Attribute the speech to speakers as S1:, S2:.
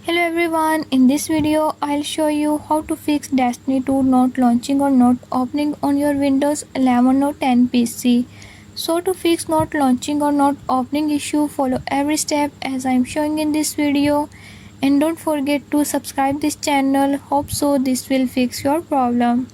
S1: Hello everyone, in this video I'll show you how to fix Destiny 2 not launching or not opening on your Windows 11 or 10 PC. So to fix not launching or not opening issue, follow every step as I'm showing in this video, and don't forget to subscribe this channel. Hope so this will fix your problem.